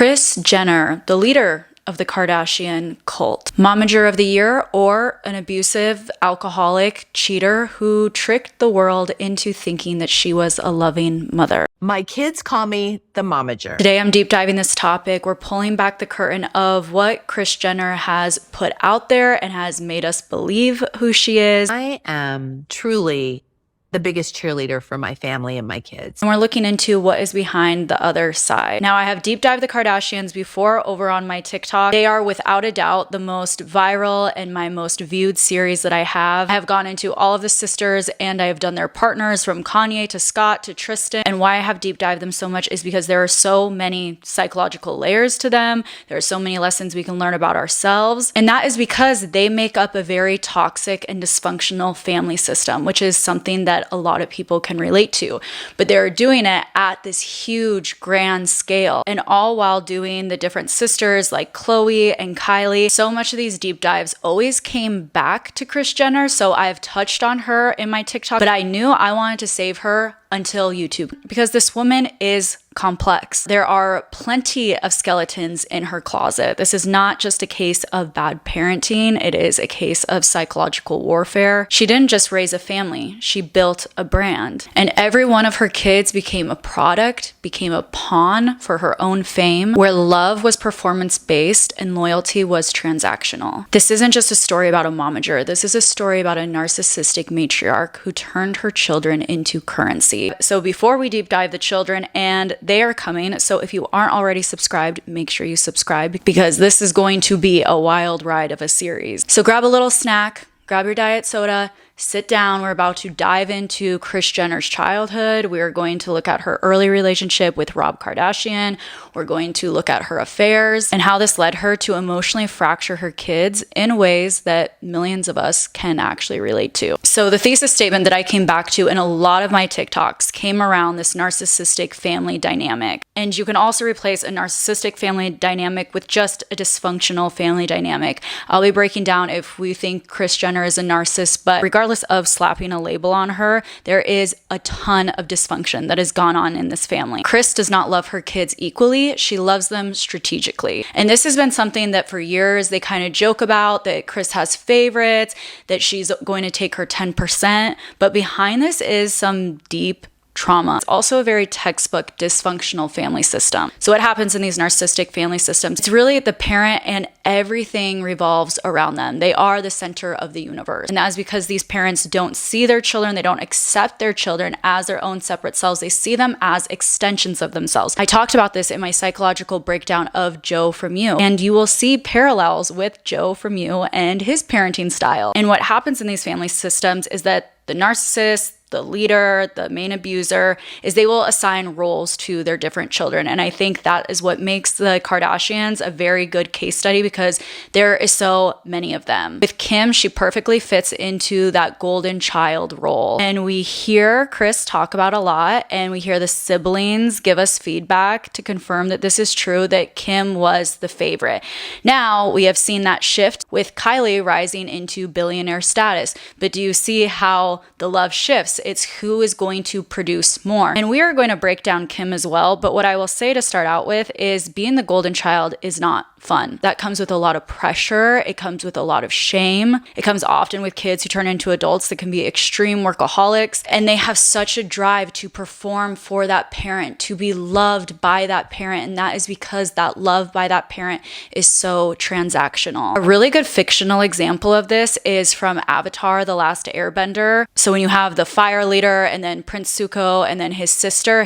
Kris Jenner, the leader of the Kardashian cult. Momager of the year, or an abusive, alcoholic cheater who tricked the world into thinking that she was a loving mother. My kids call me the momager. Today I'm deep diving this topic. We're pulling back the curtain of what Kris Jenner has put out there and has made us believe who she is. I am truly the biggest cheerleader for my family and my kids. And we're looking into what is behind the other side. Now, I have deep dived the Kardashians before over on my TikTok. They are without a doubt the most viral and my most viewed series that I have. I have gone into all of the sisters and I have done their partners from Kanye to Scott to Tristan. And why I have deep dived them so much is because there are so many psychological layers to them. There are so many lessons we can learn about ourselves. And that is because they make up a very toxic and dysfunctional family system, which is something that a lot of people can relate to, but they're doing it at this huge grand scale, and all while doing the different sisters like Khloe and Kylie. So much of these deep dives always came back to Kris Jenner, so I've touched on her in my TikTok, but I knew I wanted to save her until YouTube because this woman is complex. There are plenty of skeletons in her closet. This is not just a case of bad parenting, it is a case of psychological warfare. She didn't just raise a family, she built a brand. And every one of her kids became a product, became a pawn for her own fame, where love was performance-based and loyalty was transactional. This isn't just a story about a momager, this is a story about a narcissistic matriarch who turned her children into currency. So before we deep dive the children, and they are coming, so if you aren't already subscribed, make sure you subscribe because this is going to be a wild ride of a series. So grab a little snack, grab your diet soda, sit down. We're about to dive into Kris Jenner's childhood. We are going to look at her early relationship with Robert Kardashian. We're going to look at her affairs and how this led her to emotionally fracture her kids in ways that millions of us can actually relate to. So the thesis statement that I came back to in a lot of my TikToks came around this narcissistic family dynamic. And you can also replace a narcissistic family dynamic with just a dysfunctional family dynamic. I'll be breaking down if we think Kris Jenner is a narcissist, but regardless of slapping a label on her, there is a ton of dysfunction that has gone on in this family. Kris does not love her kids equally. She loves them strategically. And this has been something that for years they kind of joke about, that Kris has favorites, that she's going to take her 10%. But behind this is some deep trauma. It's also a very textbook dysfunctional family system. So what happens in these narcissistic family systems? It's really the parent and everything revolves around them. They are the center of the universe. And that is because these parents don't see their children. They don't accept their children as their own separate selves. They see them as extensions of themselves. I talked about this in my psychological breakdown of Joe from You, and you will see parallels with Joe from You and his parenting style. And what happens in these family systems is that the narcissist, the leader, the main abuser, is they will assign roles to their different children. And I think that is what makes the Kardashians a very good case study because there is so many of them. With Kim, she perfectly fits into that golden child role. And we hear Kris talk about a lot, and we hear the siblings give us feedback to confirm that this is true, that Kim was the favorite. Now, we have seen that shift with Kylie rising into billionaire status. But do you see how the love shifts? It's who is going to produce more. And we are going to break down Kim as well. But what I will say to start out with is being the golden child is not fun. That comes with a lot of pressure. It comes with a lot of shame. It comes often with kids who turn into adults that can be extreme workaholics. And they have such a drive to perform for that parent, to be loved by that parent. And that is because that love by that parent is so transactional. A really good fictional example of this is from Avatar, The Last Airbender. So when you have the fire leader and then Prince Zuko and then his sister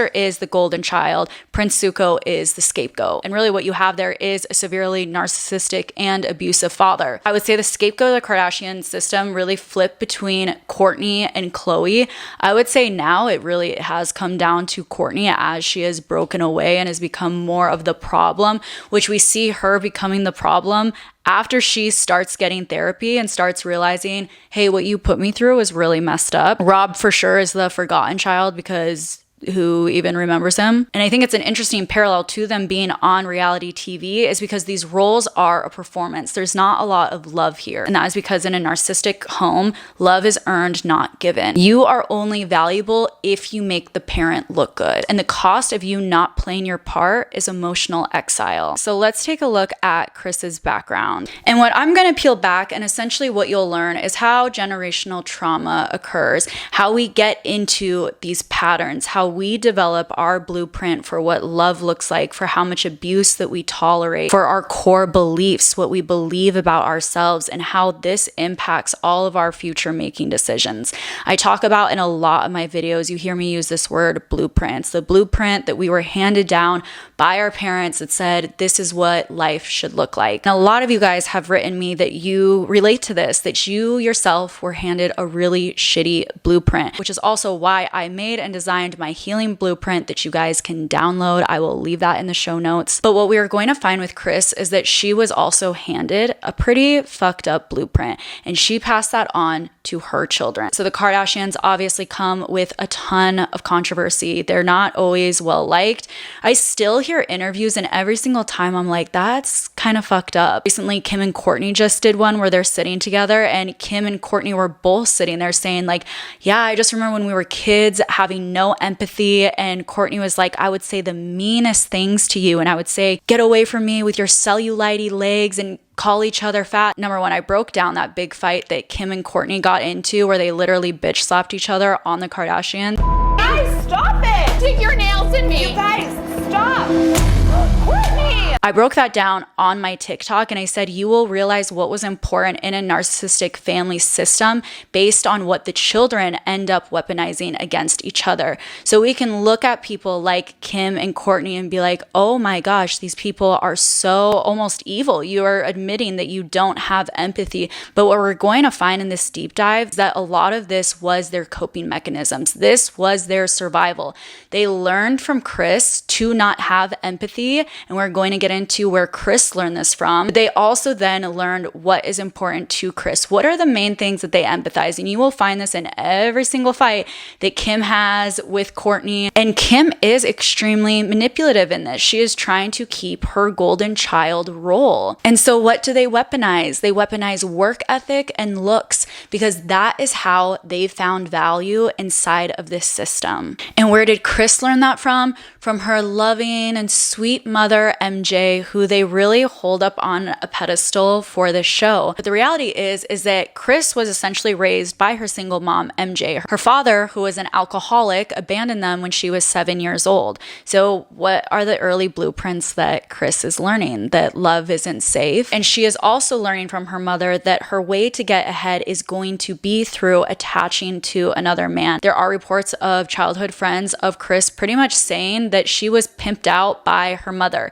is the golden child. Prince Zuko is the scapegoat. And really what you have there is a severely narcissistic and abusive father. I would say the scapegoat of the Kardashian system really flipped between Kourtney and Khloe. I would say now it really has come down to Kourtney as she has broken away and has become more of the problem, which we see her becoming the problem after she starts getting therapy and starts realizing, hey, what you put me through is really messed up. Rob for sure is the forgotten child because who even remembers him? And I think it's an interesting parallel to them being on reality TV is because these roles are a performance. There's not a lot of love here. And that is because in a narcissistic home, love is earned, not given. You are only valuable if you make the parent look good. And the cost of you not playing your part is emotional exile. So let's take a look at Kris's background. And what I'm going to peel back, and essentially what you'll learn is how generational trauma occurs, how we get into these patterns, how we develop our blueprint for what love looks like, for how much abuse that we tolerate, for our core beliefs, what we believe about ourselves, and how this impacts all of our future making decisions. I talk about in a lot of my videos, you hear me use this word blueprints, the blueprint that we were handed down by our parents that said, this is what life should look like. And a lot of you guys have written me that you relate to this, that you yourself were handed a really shitty blueprint, which is also why I made and designed my healing blueprint that you guys can download. I will leave that in the show notes. But what we are going to find with Kris is that she was also handed a pretty fucked up blueprint, and she passed that on to her children. So the Kardashians obviously come with a ton of controversy. They're not always well liked. I still hear interviews, and every single time I'm like, that's kind of fucked up. Recently, Kim and Kourtney just did one where they're sitting together, and Kim and Kourtney were both sitting there saying like, yeah, I just remember when we were kids having no empathy, and Kourtney was like, I would say the meanest things to you, and I would say, get away from me with your cellulite legs, and call each other fat. Number one, I broke down that big fight that Kim and Kourtney got into where they literally bitch slapped each other on the Kardashians. Guys, stop it! Dig your nails in me! You guys, stop! Kourtney! I broke that down on my TikTok, and I said, you will realize what was important in a narcissistic family system based on what the children end up weaponizing against each other. So we can look at people like Kim and Kourtney and be like, oh my gosh, these people are so almost evil. You are admitting that you don't have empathy. But what we're going to find in this deep dive is that a lot of this was their coping mechanisms. This was their survival. They learned from Kris to not have empathy, and we're going to get into where Kris learned this from. They also then learned what is important to Kris. What are the main things that they empathize? And you will find this in every single fight that Kim has with Kourtney. And Kim is extremely manipulative in this. She is trying to keep her golden child role. And so what do they weaponize? They weaponize work ethic and looks, because that is how they found value inside of this system. And where did Kris learn that from? From her loving and sweet mother, MJ, who they really hold up on a pedestal for this show. But the reality is that Kris was essentially raised by her single mom, MJ. Her father, who was an alcoholic, abandoned them when she was 7 years old. So what are the early blueprints that Kris is learning? That love isn't safe. And she is also learning from her mother that her way to get ahead is going to be through attaching to another man. There are reports of childhood friends of Kris pretty much saying that she was pimped out by her mother.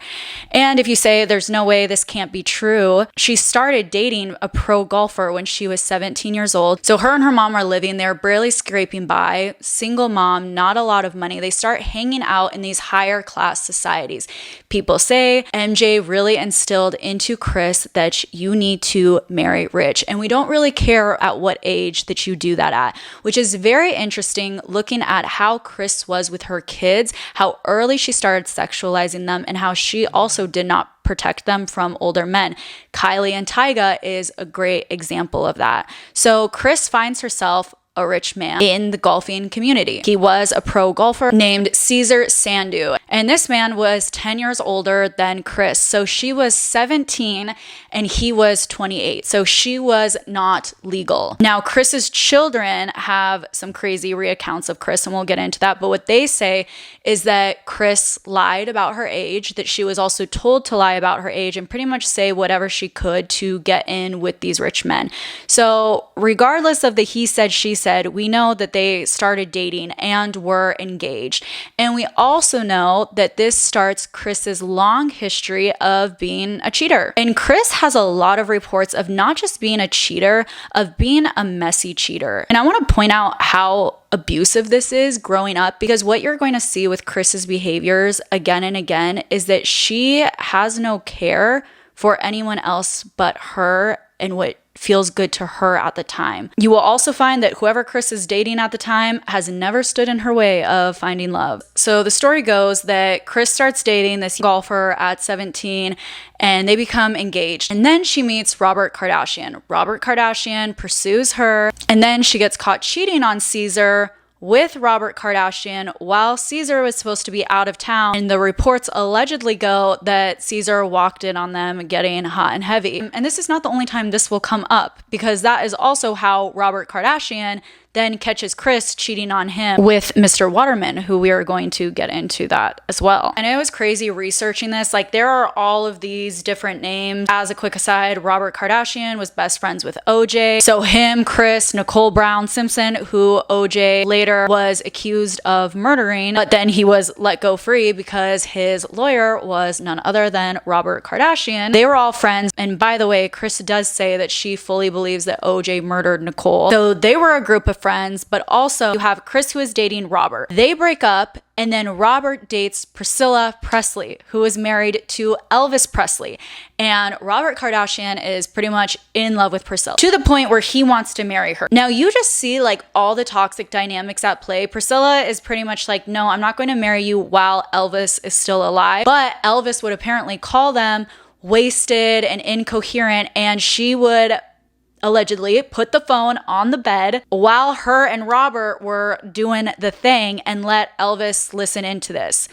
And if you say there's no way this can't be true, she started dating a pro golfer when she was 17 years old. So her and her mom are living there, barely scraping by, single mom, not a lot of money. They start hanging out in these higher class societies. People say MJ really instilled into Kris that you need to marry rich. And we don't really care at what age that you do that at, which is very interesting looking at how Kris was with her kids, how early she started sexualizing them, and how she also did not protect them from older men. Kylie and Tyga is a great example of that. So Kris finds herself a rich man in the golfing community. He was a pro golfer named Cesar Sandu, and this man was 10 years older than Kris. So she was 17 and he was 28. So she was not legal. Now, Kris's children have some crazy reaccounts of Kris, and we'll get into that. But what they say is that Kris lied about her age, that she was also told to lie about her age and pretty much say whatever she could to get in with these rich men. So regardless of the he said, she said, we know that they started dating and were engaged. And we also know that this starts Kris's long history of being a cheater. And Kris has a lot of reports of not just being a cheater, of being a messy cheater. And I want to point out how abusive this is growing up, because what you're going to see with Kris's behaviors again and again is that she has no care for anyone else but her and what feels good to her at the time. You will also find that whoever Kris is dating at the time has never stood in her way of finding love. So the story goes that Kris starts dating this golfer at 17 and they become engaged. And then she meets Robert Kardashian. Robert Kardashian pursues her, and then she gets caught cheating on Caesar with Robert Kardashian while Caesar was supposed to be out of town. And the reports allegedly go that Caesar walked in on them getting hot and heavy. And this is not the only time this will come up, because that is also how Robert Kardashian then catches Kris cheating on him with Mr. Waterman, who we are going to get into that as well. And it was crazy researching this. Like, there are all of these different names. As a quick aside, Robert Kardashian was best friends with OJ. So him, Kris, Nicole Brown Simpson, who OJ later was accused of murdering, but then he was let go free because his lawyer was none other than Robert Kardashian. They were all friends. And by the way, Kris does say that she fully believes that OJ murdered Nicole. So they were a group of friends, but also you have Kris, who is dating Robert. They break up, and then Robert dates Priscilla Presley, who is married to Elvis Presley. And Robert Kardashian is pretty much in love with Priscilla to the point where he wants to marry her. Now you just see like all the toxic dynamics at play. Priscilla is pretty much like, no, I'm not going to marry you while Elvis is still alive. But Elvis would apparently call them wasted and incoherent, and she would allegedly put the phone on the bed while her and Robert were doing the thing and let Elvis listen into this.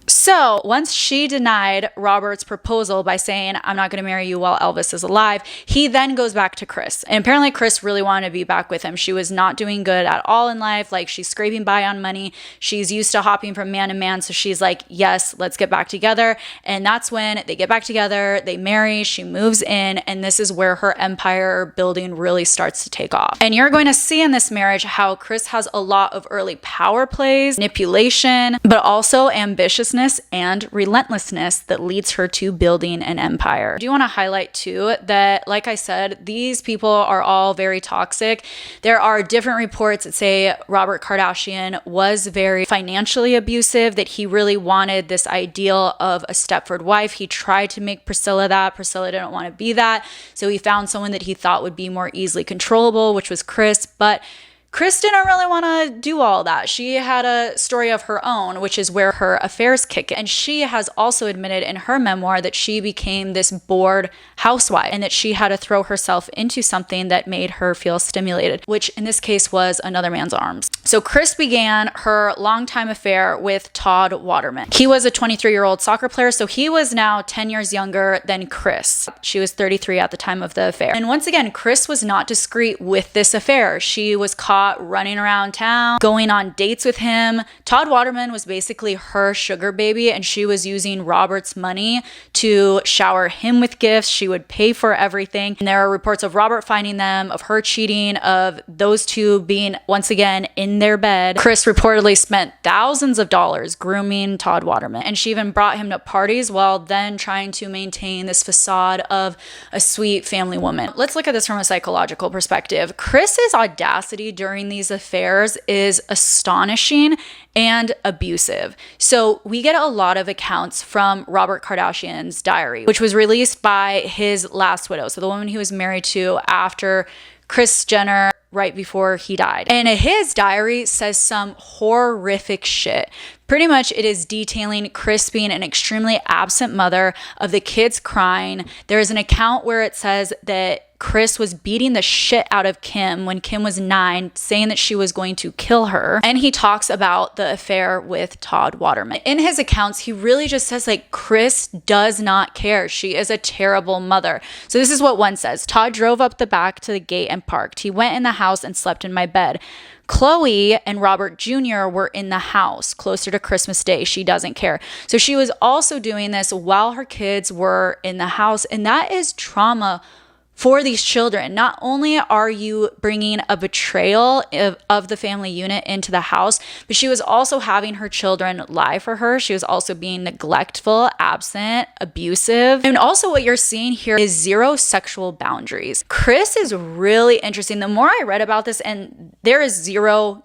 So once she denied Robert's proposal by saying, I'm not going to marry you while Elvis is alive, he then goes back to Kris. And apparently Kris really wanted to be back with him. She was not doing good at all in life. Like, she's scraping by on money. She's used to hopping from man to man. So she's like, yes, let's get back together. And that's when they get back together. They marry. She moves in. And this is where her empire building really starts to take off. And you're going to see in this marriage how Kris has a lot of early power plays, manipulation, but also ambitiousness and relentlessness that leads her to building an empire. I do want to highlight too that, like I said, these people are all very toxic. There are different reports that say Robert Kardashian was very financially abusive, that he really wanted this ideal of a Stepford wife. He tried to make Priscilla that. Priscilla didn't want to be that. So he found someone that he thought would be more easily controllable, which was Kris. But Kris didn't really want to do all that. She had a story of her own, which is where her affairs kick in. And she has also admitted in her memoir that she became this bored housewife and that she had to throw herself into something that made her feel stimulated, which in this case was another man's arms. So Kris began her longtime affair with Todd Waterman. He was a 23-year-old soccer player, so he was now 10 years younger than Kris. She was 33 at the time of the affair. And once again, Kris was not discreet with this affair. She was caught running around town, going on dates with him. Todd Waterman was basically her sugar baby, and she was using Robert's money to shower him with gifts. She would pay for everything. And there are reports of Robert finding them, of her cheating, of those two being once again in their bed. Kris reportedly spent thousands of dollars grooming Todd Waterman, and she even brought him to parties while then trying to maintain this facade of a sweet family woman. Let's look at this from a psychological perspective. Kris's audacity during these affairs is astonishing and abusive. So we get a lot of accounts from Robert Kardashian's diary, which was released by his last widow, so the woman he was married to after Kris Jenner, right before he died. And his diary says some horrific shit. Pretty much it is detailing Kris being an extremely absent mother, of the kids crying. There's an account where it says that Kris was beating the shit out of Kim when Kim was 9, saying that she was going to kill her. And he talks about the affair with Todd Waterman. In his accounts, he really just says like, Kris does not care. She is a terrible mother. So this is what one says. Todd drove up the back to the gate and parked. He went in the house and slept in my bed. Chloe and Robert Jr. were in the house closer to Christmas Day. She doesn't care. So she was also doing this while her kids were in the house. And that is trauma for these children. Not only are you bringing a betrayal of the family unit into the house, but she was also having her children lie for her. She was also being neglectful, absent, abusive. And also what you're seeing here is zero sexual boundaries. Kris is really interesting. The more I read about this, and there is zero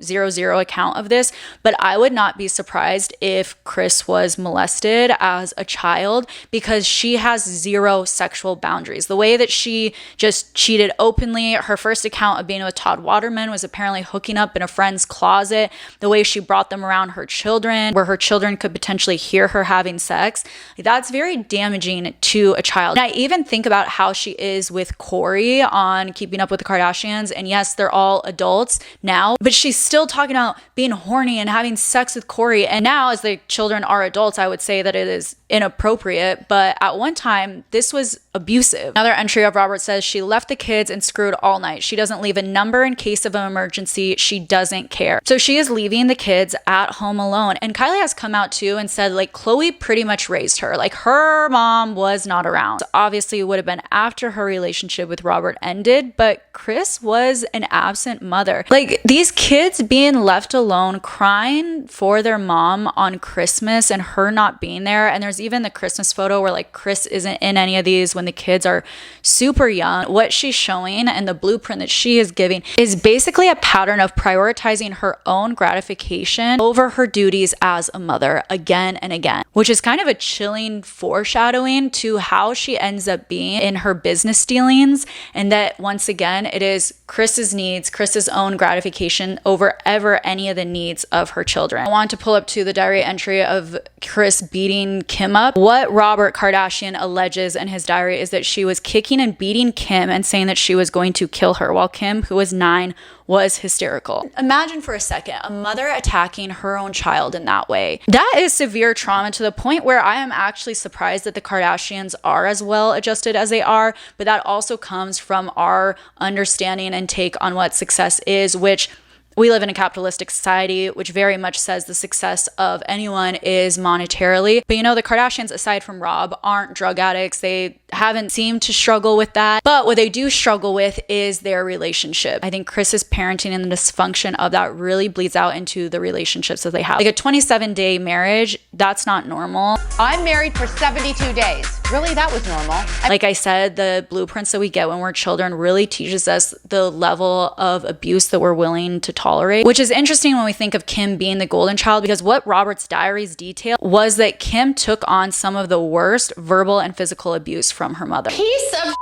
account of this, but I would not be surprised if Kris was molested as a child, because she has zero sexual boundaries. The way that she just cheated openly. Her first account of being with Todd Waterman was apparently hooking up in a friend's closet. The way she brought them around her children, where her children could potentially hear her having sex. That's very damaging to a child. And I even think about how she is with Corey on Keeping Up with the Kardashians. And yes, they're all adults now, but she's still talking about being horny and having sex with Corey. And now, as the children are adults, I would say that it is inappropriate. But at one time, this was abusive. Another entry of Robert says she left the kids and screwed all night. She doesn't leave a number in case of an emergency. She doesn't care. So she is leaving the kids at home alone. And Kylie has come out too and said, like, Khloe pretty much raised her. Like, her mom was not around. So obviously, it would have been after her relationship with Robert ended, but Kris was an absent mother. Like, these kids being left alone, crying for their mom on Christmas and her not being there. And there's even the Christmas photo where, like, Kris isn't in any of these when the kids are super young. What she's showing and the blueprint that she is giving is basically a pattern of prioritizing her own gratification over her duties as a mother again and again, which is kind of a chilling foreshadowing to how she ends up being in her business dealings. And that, once again, it is Kris's needs, Kris's own gratification over ever any of the needs of her children. I want to pull up to the diary entry of Kris beating Kim up. What Robert Kardashian alleges in his diary is that she was kicking and beating Kim and saying that she was going to kill her, while Kim, who was 9, was hysterical. Imagine for a second a mother attacking her own child in that way. That is severe trauma, to the point where I am actually surprised that the Kardashians are as well adjusted as they are, but that also comes from our understanding and take on what success is, which we live in a capitalistic society, which very much says the success of anyone is monetarily. But you know, the Kardashians, aside from Rob, aren't drug addicts. They haven't seemed to struggle with that. But what they do struggle with is their relationship. I think Kris's parenting and the dysfunction of that really bleeds out into the relationships that they have. Like a 27-day marriage, that's not normal. I'm married for 72 days. Really, that was normal. Like I said, the blueprints that we get when we're children really teaches us the level of abuse that we're willing to tolerate, which is interesting when we think of Kim being the golden child, because what Robert's diaries detail was that Kim took on some of the worst verbal and physical abuse from her mother. Piece of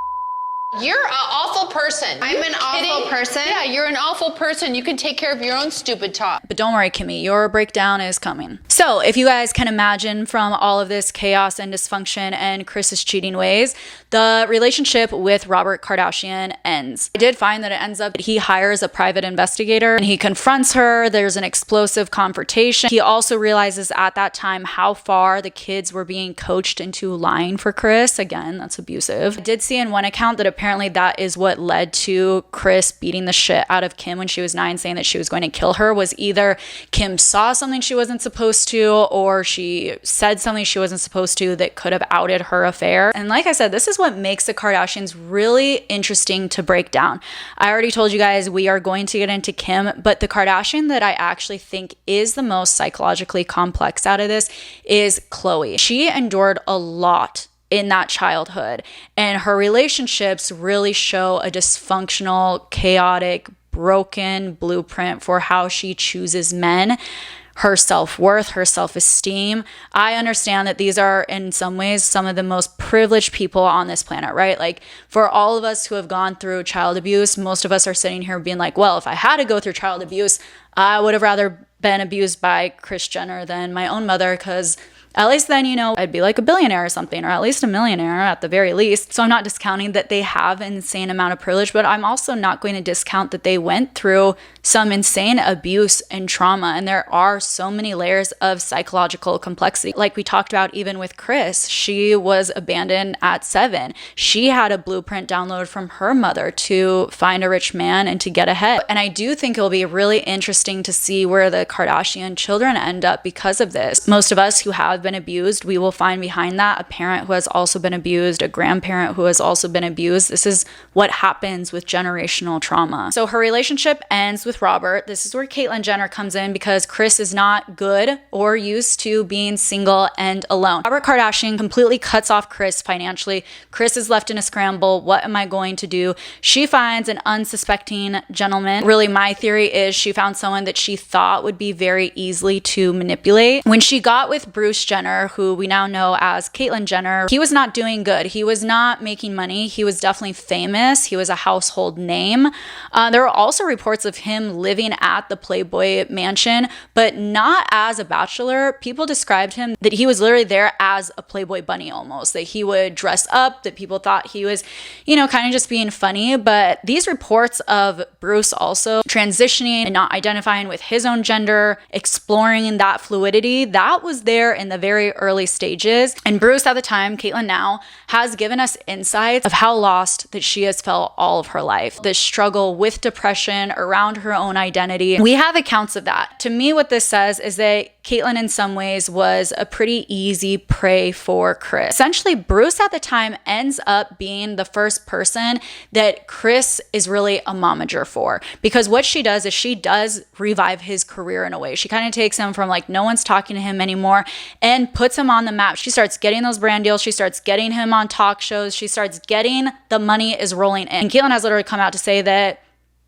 You're an awful person. I'm an awful person? Yeah, you're an awful person. You can take care of your own stupid talk. But don't worry, Kimmy, your breakdown is coming. So if you guys can imagine, from all of this chaos and dysfunction and Kris's cheating ways, the relationship with Robert Kardashian ends. I did find that it ends up, he hires a private investigator and he confronts her. There's an explosive confrontation. He also realizes at that time how far the kids were being coached into lying for Kris. Again, that's abusive. I did see in one account that apparently that is what led to Kris beating the shit out of Kim when she was 9, saying that she was going to kill her, was either Kim saw something she wasn't supposed to, or she said something she wasn't supposed to that could have outed her affair. And like I said, this is what makes the Kardashians really interesting to break down. I already told you guys we are going to get into Kim, but the Kardashian that I actually think is the most psychologically complex out of this is Khloe. She endured a lot in that childhood, and her relationships really show a dysfunctional, chaotic, broken blueprint for how she chooses men, her self-worth, her self-esteem. I understand that these are in some ways some of the most privileged people on this planet, right? Like, for all of us who have gone through child abuse, most of us are sitting here being like, well, if I had to go through child abuse, I would have rather been abused by Kris Jenner than my own mother, because at least then, you know, I'd be like a billionaire or something, or at least a millionaire at the very least. So I'm not discounting that they have an insane amount of privilege, but I'm also not going to discount that they went through some insane abuse and trauma. And there are so many layers of psychological complexity. Like we talked about even with Kris, she was abandoned at 7. She had a blueprint downloaded from her mother to find a rich man and to get ahead. And I do think it'll be really interesting interesting to see where the Kardashian children end up because of this. Most of us who have been abused, we will find behind that a parent who has also been abused, a grandparent who has also been abused. This is what happens with generational trauma. So her relationship ends with Robert. This is where Caitlyn Jenner comes in because Kris is not good or used to being single and alone. Robert Kardashian completely cuts off Kris financially. Kris is left in a scramble. What am I going to do? She finds an unsuspecting gentleman. Really, my theory is she found someone that she thought would be very easily to manipulate. When she got with Bruce Jenner, who we now know as Caitlyn Jenner, he was not doing good. He was not making money. He was definitely famous. He was a household name. There were also reports of him living at the Playboy mansion, but not as a bachelor. People described him that he was literally there as a Playboy bunny almost, that he would dress up, that people thought he was, kind of just being funny. But these reports of Bruce also transitioning and not identifying with his own gender, exploring that fluidity, that was there in the very early stages. And Bruce at the time, Caitlyn now, has given us insights of how lost that she has felt all of her life. This struggle with depression around her own identity. We have accounts of that. To me, what this says is that Caitlyn in some ways was a pretty easy prey for Kris. Essentially, Bruce at the time ends up being the first person that Kris is really a momager for, because what she does is she does revive his career in a way. She kind of takes him from like no one's talking to him anymore and puts him on the map. She starts getting those brand deals. She starts getting him on talk shows. She starts getting the money is rolling in. And Caitlyn has literally come out to say that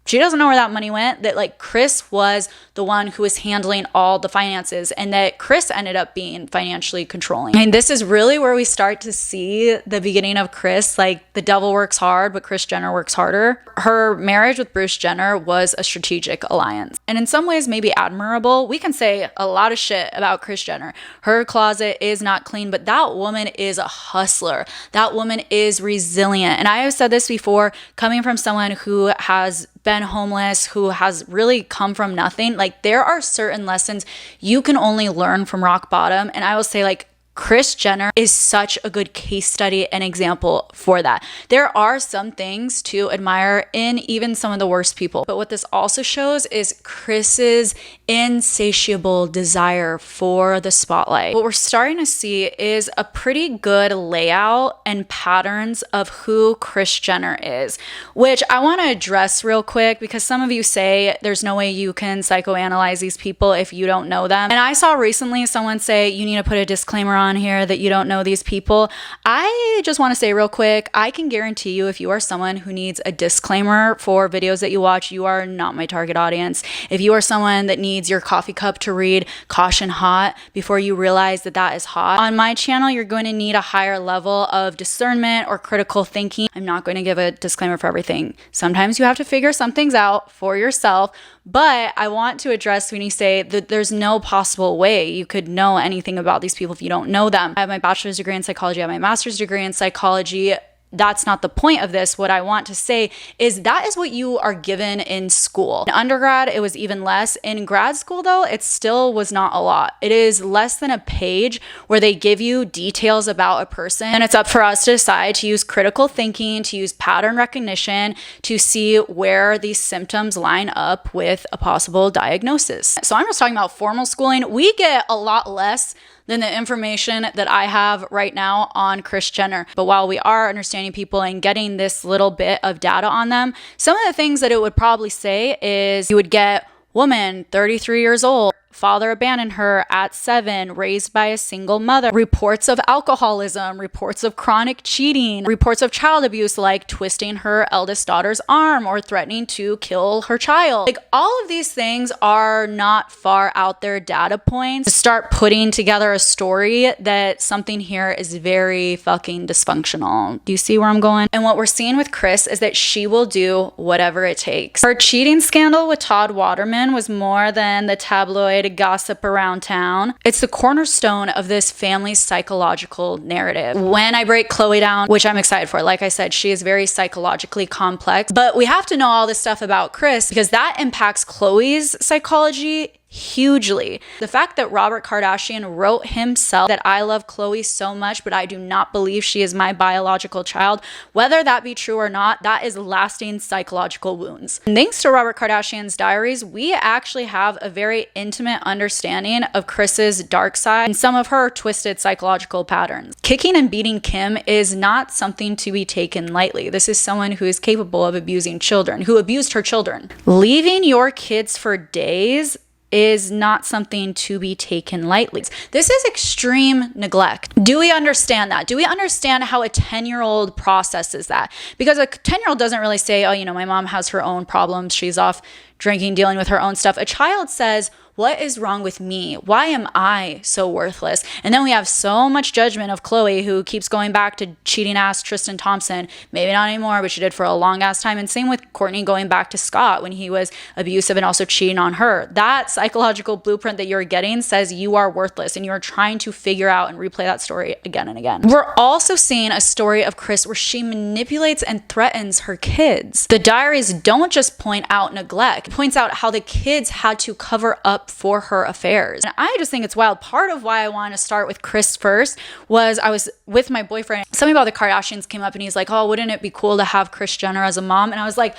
she doesn't know where that money went, that like Kris was the one who was handling all the finances and that Kris ended up being financially controlling. And this is really where we start to see the beginning of Kris. Like the devil works hard, but Kris Jenner works harder. Her marriage with Bruce Jenner was a strategic alliance. And in some ways, maybe admirable. We can say a lot of shit about Kris Jenner. Her closet is not clean, but that woman is a hustler. That woman is resilient. And I have said this before, coming from someone who has been homeless, who has really come from nothing, like there are certain lessons you can only learn from rock bottom. And I will say like Kris Jenner is such a good case study and example for that. There are some things to admire in even some of the worst people. But what this also shows is Kris's insatiable desire for the spotlight. What we're starting to see is a pretty good layout and patterns of who Kris Jenner is, which I want to address real quick because some of you say there's no way you can psychoanalyze these people if you don't know them. And I saw recently someone say you need to put a disclaimer on here that you don't know these people. I just want to say real quick, I can guarantee you if you are someone who needs a disclaimer for videos that you watch, you are not my target audience. If you are someone that needs your coffee cup to read caution hot before you realize that that is hot, on my channel you're going to need a higher level of discernment or critical thinking. I'm not going to give a disclaimer for everything. Sometimes you have to figure some things out for yourself, but I want to address when you say that there's no possible way you could know anything about these people if you don't know them. I have my bachelor's degree in psychology, I have my master's degree in psychology. That's not the point of this. What I want to say is that is what you are given in school. In undergrad, it was even less. In grad school, though, it still was not a lot. It is less than a page where they give you details about a person. And it's up for us to decide to use critical thinking, to use pattern recognition, to see where these symptoms line up with a possible diagnosis. So I'm just talking about formal schooling. We get a lot less than the information that I have right now on Kris Jenner. But while we are understanding people and getting this little bit of data on them, some of the things that it would probably say is you would get woman, 33 years old, father abandoned her at 7, raised by a single mother, reports of alcoholism, reports of chronic cheating, reports of child abuse like twisting her eldest daughter's arm or threatening to kill her child. Like all of these things are not far out there data points to start putting together a story that something here is very fucking dysfunctional. Do you see where I'm going? And what we're seeing with Kris is that she will do whatever it takes. Her cheating scandal with Todd Waterman was more than the tabloid gossip around town. It's the cornerstone of this family's psychological narrative. When I break Khloe down, which I'm excited for, like I said, she is very psychologically complex, but we have to know all this stuff about Kris because that impacts Khloe's psychology hugely. The fact that Robert Kardashian wrote himself that I love Khloe so much, but I do not believe she is my biological child, whether that be true or not, that is lasting psychological wounds. And thanks to Robert Kardashian's diaries, we actually have a very intimate understanding of Kris's dark side and some of her twisted psychological patterns. Kicking and beating Kim is not something to be taken lightly. This is someone who is capable of abusing children, who abused her children. Leaving your kids for days is not something to be taken lightly. This is extreme neglect. Do we understand that? Do we understand how a 10-year-old processes that? Because a 10-year-old doesn't really say, oh, you know, my mom has her own problems. She's off drinking, dealing with her own stuff. A child says, what is wrong with me? Why am I so worthless? And then we have so much judgment of Khloe, who keeps going back to cheating ass Tristan Thompson. Maybe not anymore, but she did for a long ass time. And same with Kourtney going back to Scott when he was abusive and also cheating on her. That psychological blueprint that you're getting says you are worthless, and you're trying to figure out and replay that story again and again. We're also seeing a story of Kris where she manipulates and threatens her kids. The diaries don't just point out neglect, it points out how the kids had to cover up for her affairs. And I just think it's wild. Part of why I want to start with Kris first was I was with my boyfriend. Something about the Kardashians came up and he's like, oh, wouldn't it be cool to have Kris Jenner as a mom? And I was like,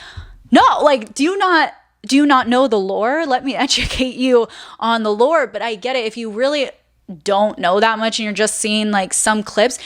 no, like, do you not know the lore? Let me educate you on the lore. But I get it. If you really don't know that much and you're just seeing like some clips,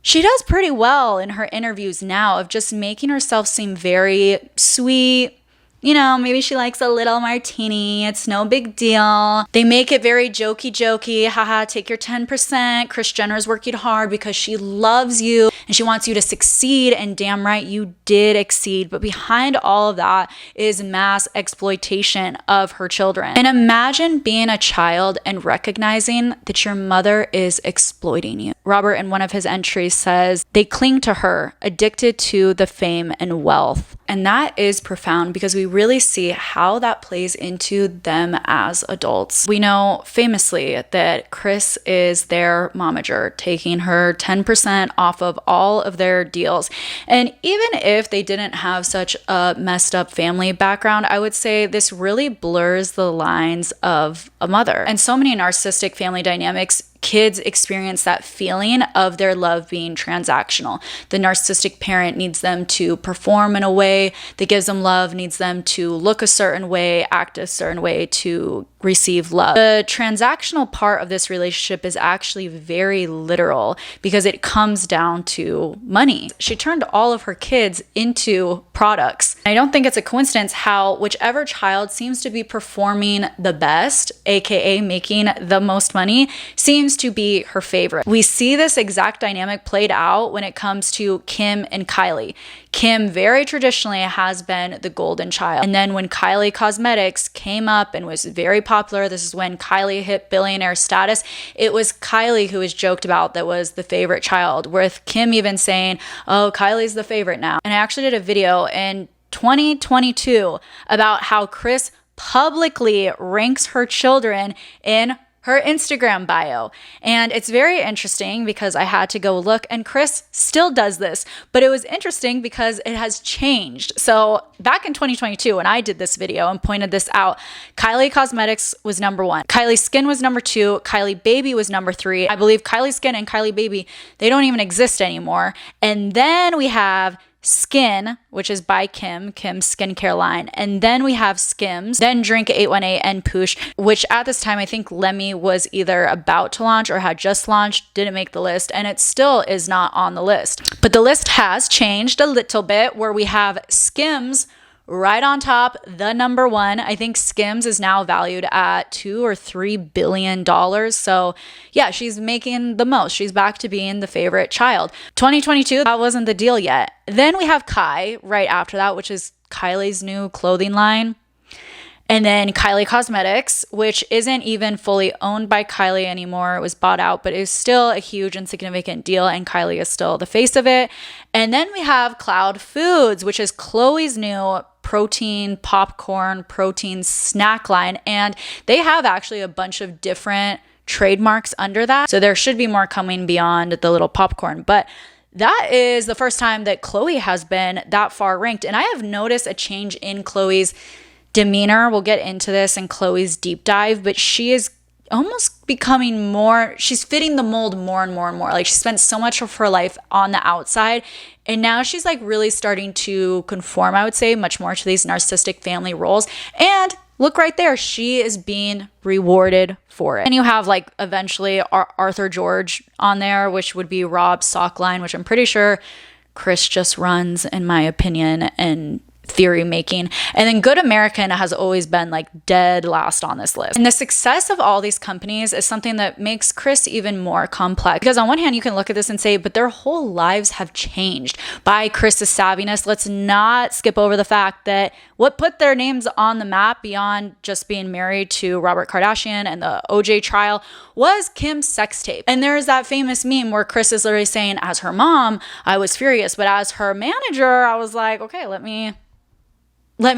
she does pretty well in her interviews now of just making herself seem very sweet. You know, maybe she likes a little martini. It's no big deal. They make it very jokey. Haha, take your 10%. Kris Jenner's working hard because she loves you and she wants you to succeed. And damn right, you did exceed. But behind all of that is mass exploitation of her children. And imagine being a child and recognizing that your mother is exploiting you. Robert, in one of his entries, says they cling to her, addicted to the fame and wealth. And that is profound because we really see how that plays into them as adults. We know famously that Kris is their mamaager, taking her 10% off of all of their deals. And even if they didn't have such a messed up family background, I would say this really blurs the lines of a mother. And so many narcissistic family dynamics, kids experience that feeling of their love being transactional. The narcissistic parent needs them to perform in a way that gives them love, needs them to look a certain way, act a certain way to receive love. The transactional part of this relationship is actually very literal because it comes down to money. She turned all of her kids into products. I don't think it's a coincidence how whichever child seems to be performing the best, aka making the most money, seems to be her favorite. We see this exact dynamic played out when it comes to Kim and Kylie. Kim very traditionally has been the golden child. And then when Kylie Cosmetics came up and was very popular, this is when Kylie hit billionaire status, it was Kylie who was joked about that was the favorite child, with Kim even saying, oh, Kylie's the favorite now. And I actually did a video in 2022 about how Kris publicly ranks her children in her Instagram bio. And it's very interesting because I had to go look, and Kris still does this, but it was interesting because it has changed. So back in 2022, when I did this video and pointed this out, Kylie Cosmetics was number 1. Kylie Skin was number 2. Kylie Baby was number 3. I believe Kylie Skin and Kylie Baby, they don't even exist anymore. And then we have Skin, which is by Kim's skincare line. And then we have Skims, then Drink 818 and Poosh, which at this time, I think Lemmy was either about to launch or had just launched, didn't make the list, and it still is not on the list. But the list has changed a little bit where we have Skims right on top, the number 1. I think Skims is now valued at $2 or $3 billion. So yeah, she's making the most. She's back to being the favorite child. 2022, that wasn't the deal yet. Then we have Kai right after that, which is Kylie's new clothing line. And then Kylie Cosmetics, which isn't even fully owned by Kylie anymore. It was bought out, but is still a huge and significant deal. And Kylie is still the face of it. And then we have Cloud Foods, which is Khloe's new protein popcorn, protein snack line. And they have actually a bunch of different trademarks under that. So there should be more coming beyond the little popcorn. But that is the first time that Khloe has been that far ranked. And I have noticed a change in Khloe's demeanor. We'll get into this in Chloe's deep dive, but she is almost becoming more, she's fitting the mold more and more and more. Like, she spent so much of her life on the outside, and now she's like really starting to conform, I would say, much more to these narcissistic family roles. And look right there, she is being rewarded for it. And you have like eventually Arthur George on there, which would be Rob's sock line, which I'm pretty sure Kris just runs, in my opinion, and theory making. And then Good American has always been like dead last on this list. And the success of all these companies is something that makes Kris even more complex, because on one hand you can look at this and say, but their whole lives have changed by Kris's savviness. Let's not skip over the fact that what put their names on the map beyond just being married to Robert Kardashian and the OJ trial was Kim's sex tape. And there's that famous meme where Kris is literally saying, as her mom, I was furious, but as her manager, I was like, okay, let me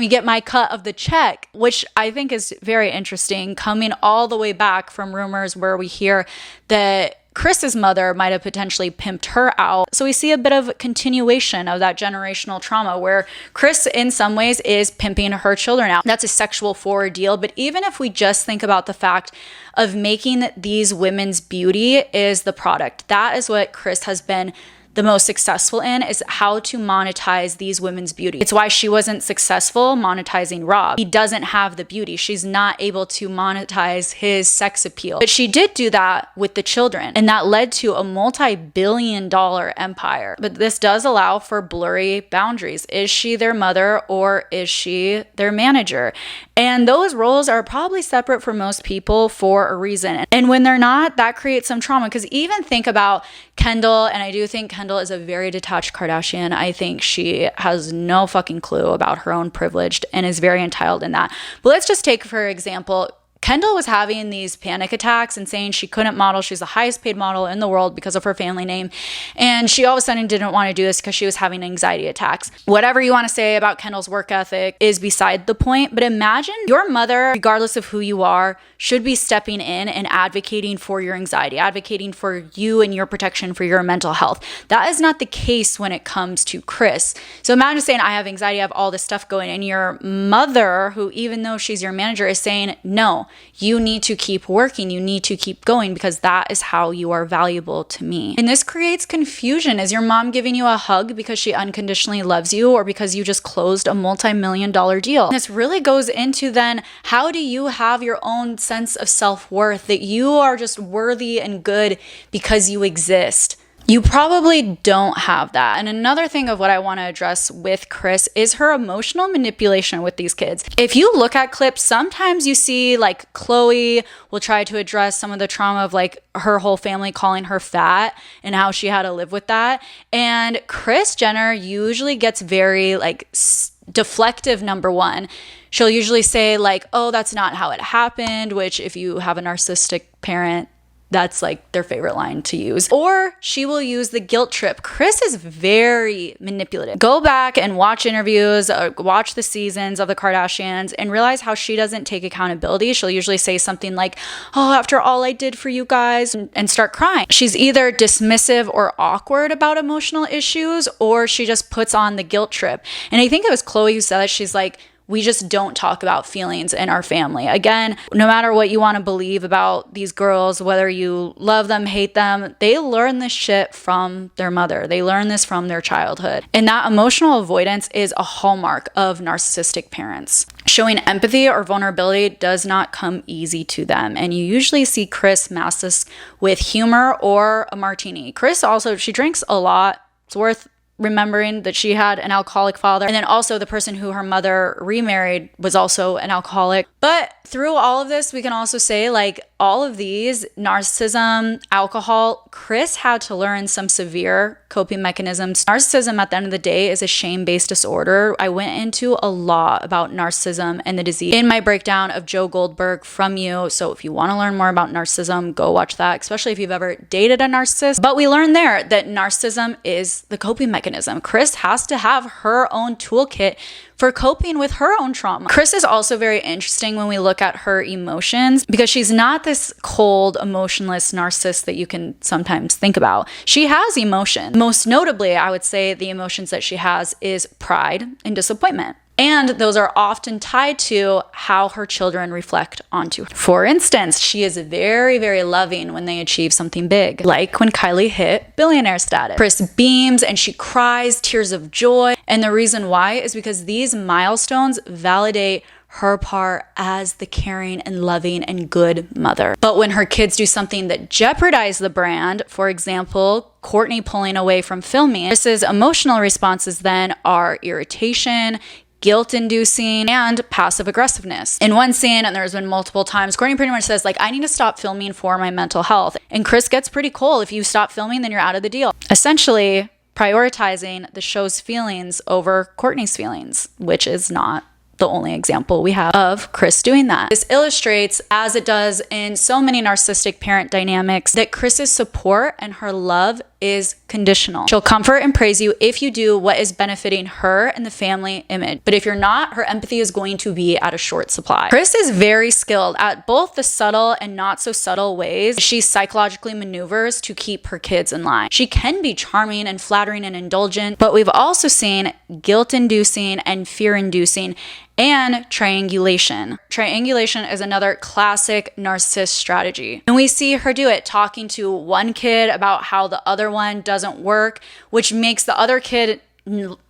get my cut of the check, which I think is very interesting, coming all the way back from rumors where we hear that Kris's mother might have potentially pimped her out. So we see a bit of continuation of that generational trauma where Kris in some ways is pimping her children out. That's a sexual forward deal. But even if we just think about the fact of making these women's beauty is the product, that is what Kris has been the most successful in, is how to monetize these women's beauty. It's why she wasn't successful monetizing Rob. He doesn't have the beauty. She's not able to monetize his sex appeal. But she did do that with the children, and that led to a multi-billion-dollar empire. But this does allow for blurry boundaries. Is she their mother or is she their manager? And those roles are probably separate for most people for a reason. And when they're not, that creates some trauma. Because even think about Kendall, and I do think Kendall is a very detached Kardashian. I think she has no fucking clue about her own privilege and is very entitled in that. But let's just take, for example, Kendall was having these panic attacks and saying she couldn't model. She's the highest paid model in the world because of her family name. And she all of a sudden didn't want to do this because she was having anxiety attacks. Whatever you want to say about Kendall's work ethic is beside the point. But imagine your mother, regardless of who you are, should be stepping in and advocating for your anxiety, advocating for you and your protection for your mental health. That is not the case when it comes to Kris. So imagine saying, I have anxiety, I have all this stuff going, and your mother, who even though she's your manager, is saying, no, you need to keep working, you need to keep going because that is how you are valuable to me. And this creates confusion. Is your mom giving you a hug because she unconditionally loves you or because you just closed a multi-million-dollar deal? And this really goes into then, how do you have your own sense of self-worth, that you are just worthy and good because you exist? You probably don't have that. And another thing of what I want to address with Kris is her emotional manipulation with these kids. If you look at clips, sometimes you see like Chloe will try to address some of the trauma of like her whole family calling her fat and how she had to live with that. And Kris Jenner usually gets very like deflective, number one. She'll usually say like, oh, that's not how it happened, which if you have a narcissistic parent, that's like their favorite line to use. Or she will use the guilt trip. Kris is very manipulative. Go back and watch interviews, watch the seasons of the Kardashians and realize how she doesn't take accountability. She'll usually say something like, oh, after all I did for you guys, and start crying. She's either dismissive or awkward about emotional issues, or she just puts on the guilt trip. And I think it was Chloe who said that. She's like, we just don't talk about feelings in our family. Again, no matter what you want to believe about these girls, whether you love them, hate them, they learn this shit from their mother. They learn this from their childhood. And that emotional avoidance is a hallmark of narcissistic parents. Showing empathy or vulnerability does not come easy to them. And you usually see Kris mask this with humor or a martini. Kris also, she drinks a lot. It's worth remembering that she had an alcoholic father, and then also the person who her mother remarried was also an alcoholic. But through all of this, we can also say like all of these, narcissism, alcohol, Kris had to learn some severe coping mechanisms. Narcissism at the end of the day is a shame-based disorder. I went into a lot about narcissism and the disease in my breakdown of Joe Goldberg from You. So if you want to learn more about narcissism, go watch that, especially if you've ever dated a narcissist. But we learned there that narcissism is the coping mechanism. Kris has to have her own toolkit for coping with her own trauma. Kris is also very interesting when we look at her emotions, because she's not this cold, emotionless narcissist that you can sometimes think about. She has emotion. Most notably, I would say the emotions that she has is pride and disappointment. And those are often tied to how her children reflect onto her. For instance, she is very, very loving when they achieve something big, like when Kylie hit billionaire status. Kris beams and she cries tears of joy. And the reason why is because these milestones validate her part as the caring and loving and good mother. But when her kids do something that jeopardize the brand, for example, Kourtney pulling away from filming, Kris's emotional responses then are irritation, guilt-inducing, and passive aggressiveness. In one scene, and there's been multiple times, Kourtney pretty much says, like, I need to stop filming for my mental health. And Kris gets pretty cool. If you stop filming, then you're out of the deal. Essentially, prioritizing the show's feelings over Kourtney's feelings, which is not the only example we have of Kris doing that. This illustrates, as it does in so many narcissistic parent dynamics, that Kris's support and her love is conditional. She'll comfort and praise you if you do what is benefiting her and the family image. But if you're not, her empathy is going to be at a short supply. Kris is very skilled at both the subtle and not so subtle ways she psychologically maneuvers to keep her kids in line. She can be charming and flattering and indulgent, but we've also seen guilt-inducing and fear-inducing and triangulation. Triangulation is another classic narcissist strategy. And we see her do it, talking to one kid about how the other one doesn't work, which makes the other kid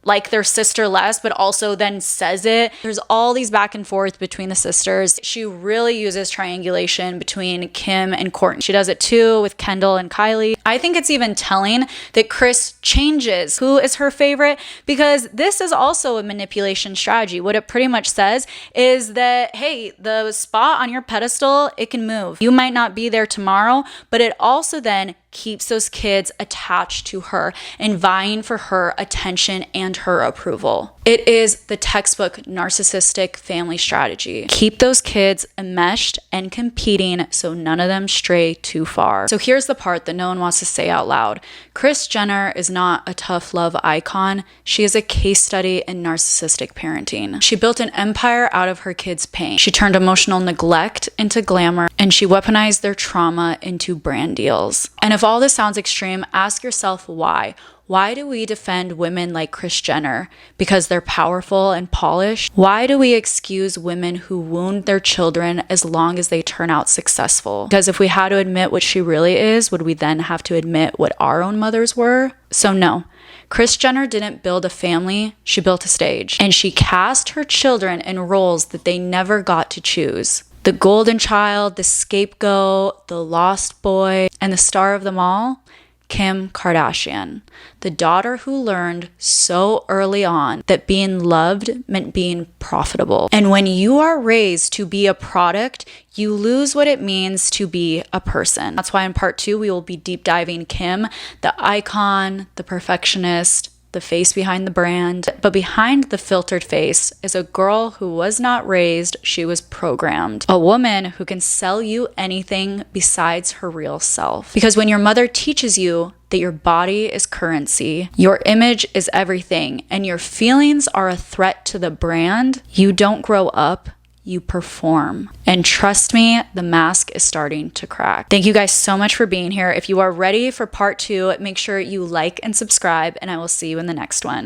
like their sister less, but also then says it. There's all these back and forth between the sisters. She really uses triangulation between Kim and Kourtney. She does it too with Kendall and Kylie. I think it's even telling that Kris changes who is her favorite, because this is also a manipulation strategy. What it pretty much says is that, hey, the spot on your pedestal, it can move. You might not be there tomorrow, but it also then keeps those kids attached to her and vying for her attention and her approval. It is the textbook narcissistic family strategy. Keep those kids enmeshed and competing so none of them stray too far. So here's the part that no one wants to say out loud. Kris Jenner is not a tough love icon. She is a case study in narcissistic parenting. She built an empire out of her kids' pain. She turned emotional neglect into glamour, and she weaponized their trauma into brand deals. And if all this sounds extreme, ask yourself why. Why do we defend women like Kris Jenner? Because they're powerful and polished? Why do we excuse women who wound their children as long as they turn out successful? Because if we had to admit what she really is, would we then have to admit what our own mothers were? So no. Kris Jenner didn't build a family, she built a stage. And she cast her children in roles that they never got to choose. The golden child, the scapegoat, the lost boy, and the star of them all, Kim Kardashian, the daughter who learned so early on that being loved meant being profitable. And when you are raised to be a product, you lose what it means to be a person. That's why in part 2, we will be deep diving Kim, the icon, the perfectionist, the face behind the brand. But behind the filtered face is a girl who was not raised, she was programmed. A woman who can sell you anything besides her real self. Because when your mother teaches you that your body is currency, your image is everything, and your feelings are a threat to the brand, you don't grow up, you perform. And trust me, the mask is starting to crack. Thank you guys so much for being here. If you are ready for part 2, make sure you like and subscribe, and I will see you in the next one.